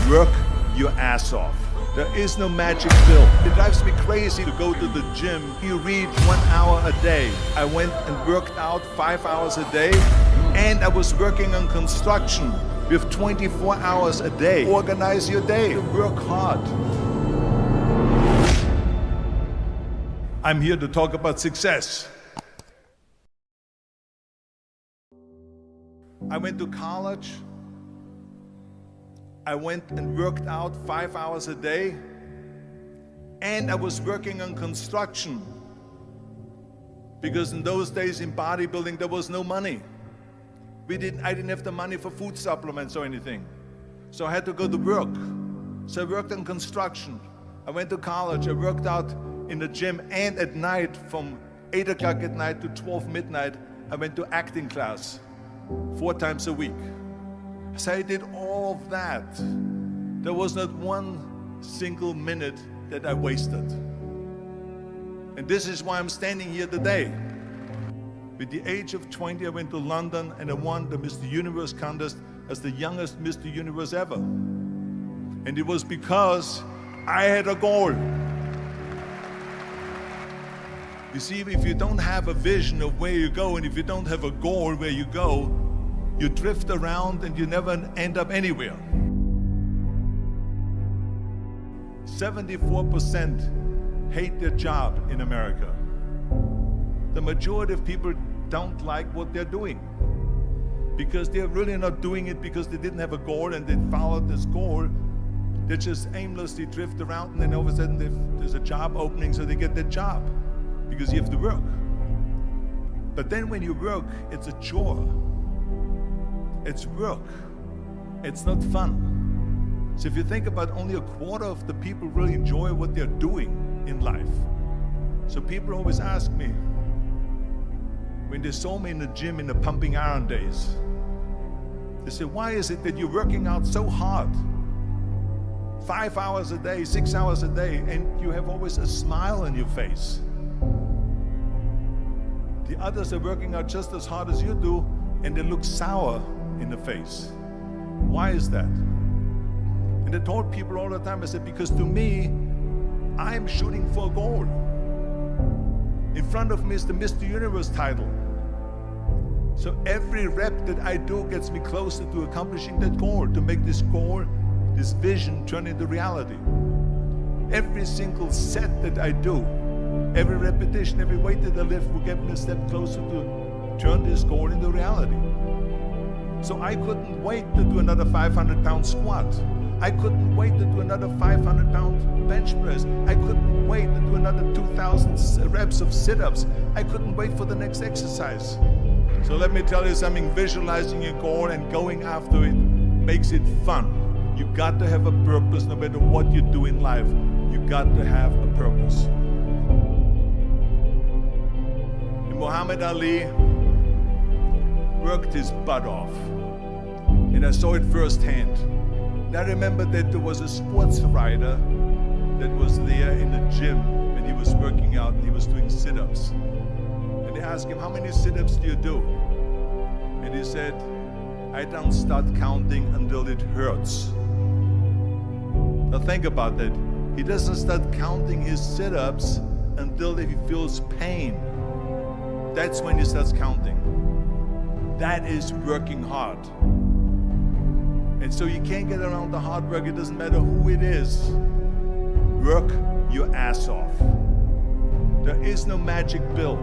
Work your ass off. There is no magic pill. It drives me crazy to go to the gym. You read 1 hour a day. I went and worked out 5 hours a day, and I was working on construction with 24 hours a day. Organize your day. Work hard. I'm here to talk about success. I went to college. I went and worked out 5 hours a day, and I was working on construction, because in those days in bodybuilding there was no money. I didn't have the money for food supplements or anything, so I had to go to work. So I worked on construction. I went to college. I worked out in the gym, and at night from 8 o'clock at night to 12 midnight I went to acting class 4 times a week. So I did all of that. There was not one single minute that I wasted. And this is why I'm standing here today. With the age of 20, I went to London and I won the Mr. Universe contest as the youngest Mr. Universe ever. And it was because I had a goal. You see, if you don't have a vision of where you go, and if you don't have a goal where you go, you drift around and you never end up anywhere. 74% hate their job in America. The majority of people don't like what they're doing because they're really not doing it because they didn't have a goal and they followed this goal. They just aimlessly drift around, and then all of a sudden there's a job opening, so they get that job because you have to work. But then when you work, it's a chore. It's work. It's not fun. So if you think about, only a quarter of the people really enjoy what they're doing in life. So people always ask me, when they saw me in the gym in the pumping iron days, they say, why is it that you're working out so hard? 5 hours a day, 6 hours a day, and you have always a smile on your face. The others are working out just as hard as you do, and they look sour in the face. Why is that? And I told people all the time, I said, because to me, I'm shooting for a goal. In front of me is the Mr. Universe title. So every rep that I do gets me closer to accomplishing that goal, to make this goal, this vision, turn into reality. Every single set that I do, every repetition, every weight that I lift will get me a step closer to turn this goal into reality. So I couldn't wait to do another 500-pound squat. I couldn't wait to do another 500-pound bench press. I couldn't wait to do another 2,000 reps of sit-ups. I couldn't wait for the next exercise. So let me tell you something, visualizing your goal and going after it makes it fun. You got to have a purpose no matter what you do in life. You got to have a purpose. And Muhammad Ali worked his butt off, and I saw it firsthand. And I remember that there was a sports writer that was there in the gym when he was working out and he was doing sit-ups. And they asked him, how many sit-ups do you do? And he said, I don't start counting until it hurts. Now think about that. He doesn't start counting his sit-ups until he feels pain. That's when he starts counting. That is working hard. And so you can't get around the hard work. It doesn't matter who it is. Work your ass off. There is no magic pill.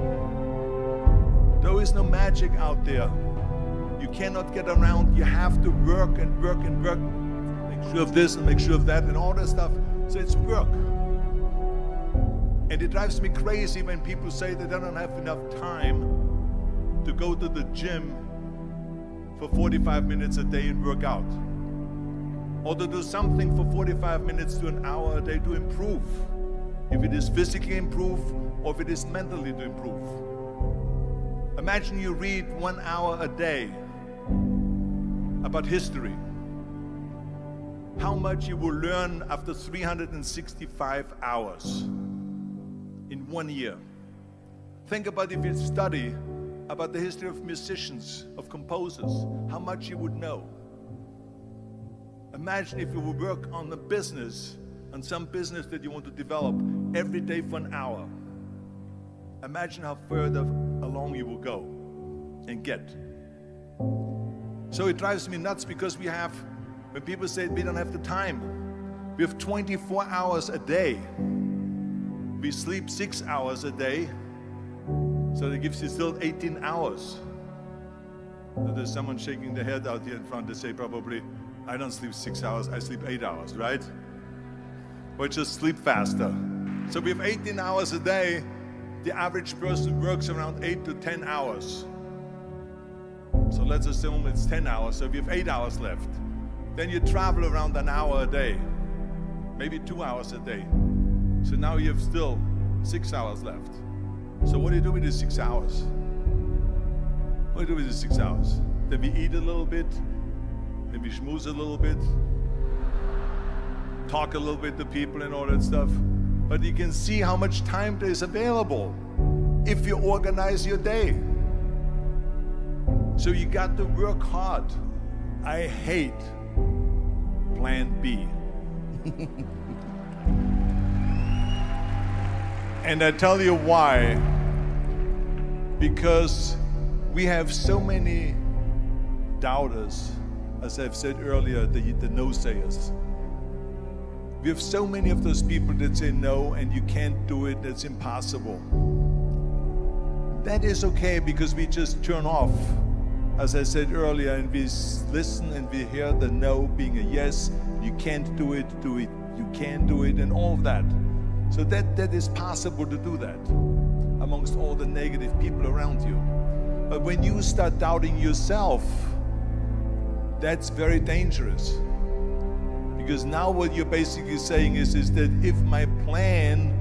There is no magic out there. You cannot get around. You have to work and work and work. Make sure of this and make sure of that and all that stuff. So it's work. And it drives me crazy when people say that they don't have enough time to go to the gym for 45 minutes a day and work out, or to do something for 45 minutes to an hour a day to improve, if it is physically improve or if it is mentally to improve. Imagine you read 1 hour a day about history. How much you will learn after 365 hours in 1 year. Think about if you study about the history of musicians, of composers, how much you would know. Imagine if you would work on the business, on some business that you want to develop every day for an hour. Imagine how further along you will go and get. So it drives me nuts because when people say we don't have the time, we have 24 hours a day. We sleep 6 hours a day, so that gives you still 18 hours. So there's someone shaking their head out here in front. They say probably, I don't sleep 6 hours, I sleep 8 hours, right? Or just sleep faster. So we have 18 hours a day. The average person works around 8 to 10 hours. So let's assume it's 10 hours, so we have 8 hours left. Then you travel around an hour a day, maybe 2 hours a day. So now you have still 6 hours left. So what do you do with these 6 hours? What do you do with these 6 hours? Then we eat a little bit, then we schmooze a little bit, talk a little bit to people and all that stuff. But you can see how much time there is available if you organize your day. So you got to work hard. I hate plan B. And I tell you why. Because we have so many doubters, as I've said earlier, the no-sayers. We have so many of those people that say no and you can't do it, that's impossible. That is okay because we just turn off, as I said earlier, and we listen and we hear the no being a yes. You can't do it, you can do it, and all of that. So that is possible to do that amongst all the negative people around you. But when you start doubting yourself, that's very dangerous. Because now what you're basically saying is that if my plan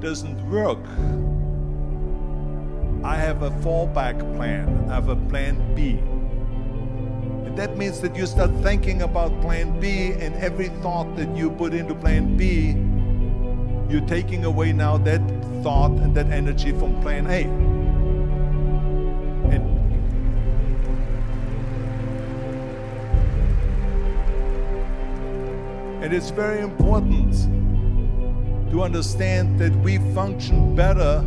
doesn't work, I have a fallback plan, I have a plan B. And that means that you start thinking about plan B, and every thought that you put into plan B, you're taking away now that thought and that energy from plan A. And it's very important to understand that we function better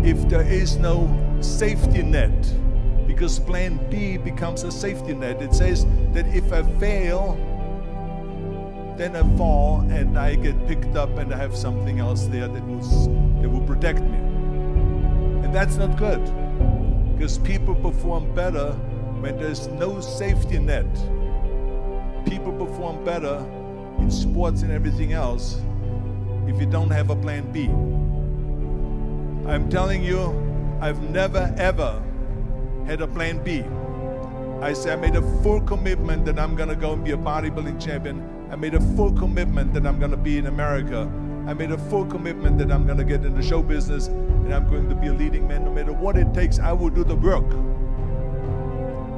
if there is no safety net, because plan B becomes a safety net. It says that if I fail, then I fall and I get picked up and I have something else there that will protect me. And that's not good, because people perform better when there's no safety net. People perform better in sports and everything else if you don't have a plan B. I'm telling you, I've never ever had a plan B. I made a full commitment that I'm gonna go and be a bodybuilding champion. I made a full commitment that I'm gonna be in America. I made a full commitment that I'm gonna get in the show business and I'm going to be a leading man. No matter what it takes, I will do the work.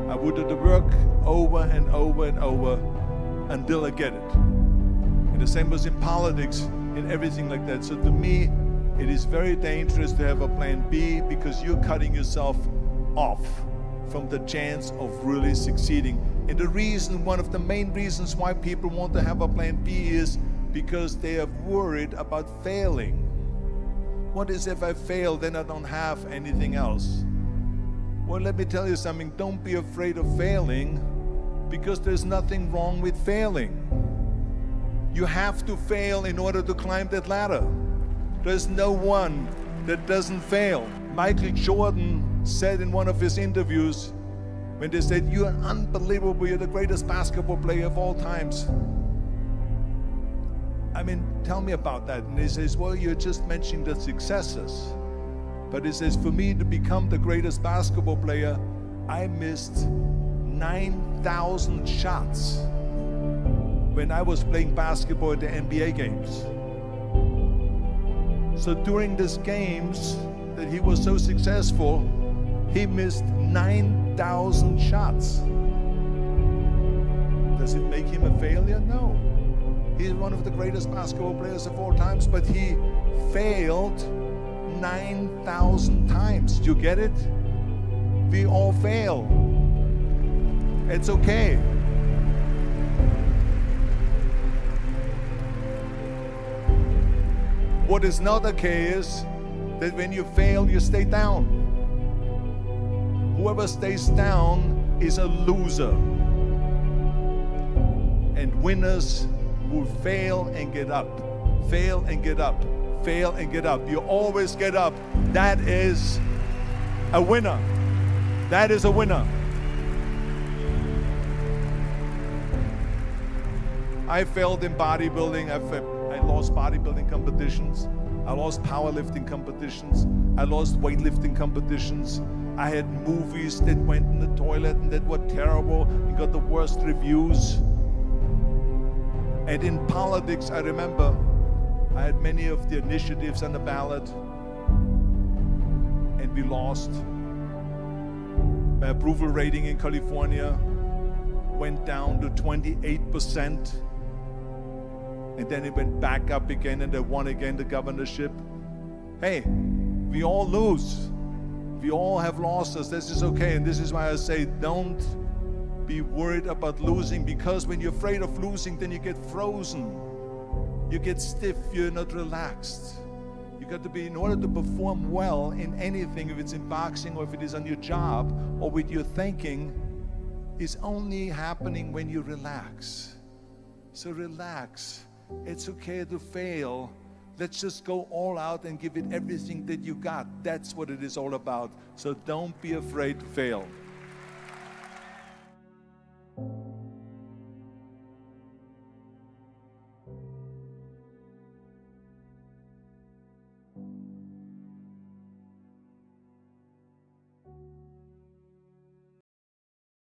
I will do the work over and over and over until I get it. And the same was in politics and everything like that. So to me, it is very dangerous to have a plan B, because you're cutting yourself off from the chance of really succeeding. And the reason, one of the main reasons why people want to have a plan B is because they are worried about failing. What is if I fail, then I don't have anything else? Well, let me tell you something, don't be afraid of failing, because there's nothing wrong with failing. You have to fail in order to climb that ladder. There's no one that doesn't fail. Michael Jordan said in one of his interviews, when they said, "You're unbelievable, you're the greatest basketball player of all times." I mean, tell me about that. And he says, well, you're just mentioning the successes. But he says, for me to become the greatest basketball player, I missed 9,000 shots when I was playing basketball at the NBA games. So during these games that he was so successful, he missed 9,000 shots. Does it make him a failure? No. He's one of the greatest basketball players of all times, but he failed 9,000 times. Do you get it? We all fail. It's okay. What is not okay is that when you fail, you stay down. Whoever stays down is a loser. And winners will fail and get up, fail and get up, fail and get up. You always get up. That is a winner. That is a winner. I failed in bodybuilding. I lost bodybuilding competitions. I lost powerlifting competitions. I lost weightlifting competitions. I had movies that went in the toilet and that were terrible and got the worst reviews. And in politics, I remember I had many of the initiatives on the ballot, and we lost. My approval rating in California went down to 28%, and then it went back up again, and I won again the governorship. Hey, we all lose. We all have losses. This is okay, and this is why I say don't be worried about losing, because when you're afraid of losing, then you get frozen. You get stiff, you're not relaxed. You got to be, in order to perform well in anything, if it's in boxing or if it is on your job or with your thinking, is only happening when you relax. So relax. It's okay to fail. Let's just go all out and give it everything that you got. That's what it is all about. So don't be afraid to fail.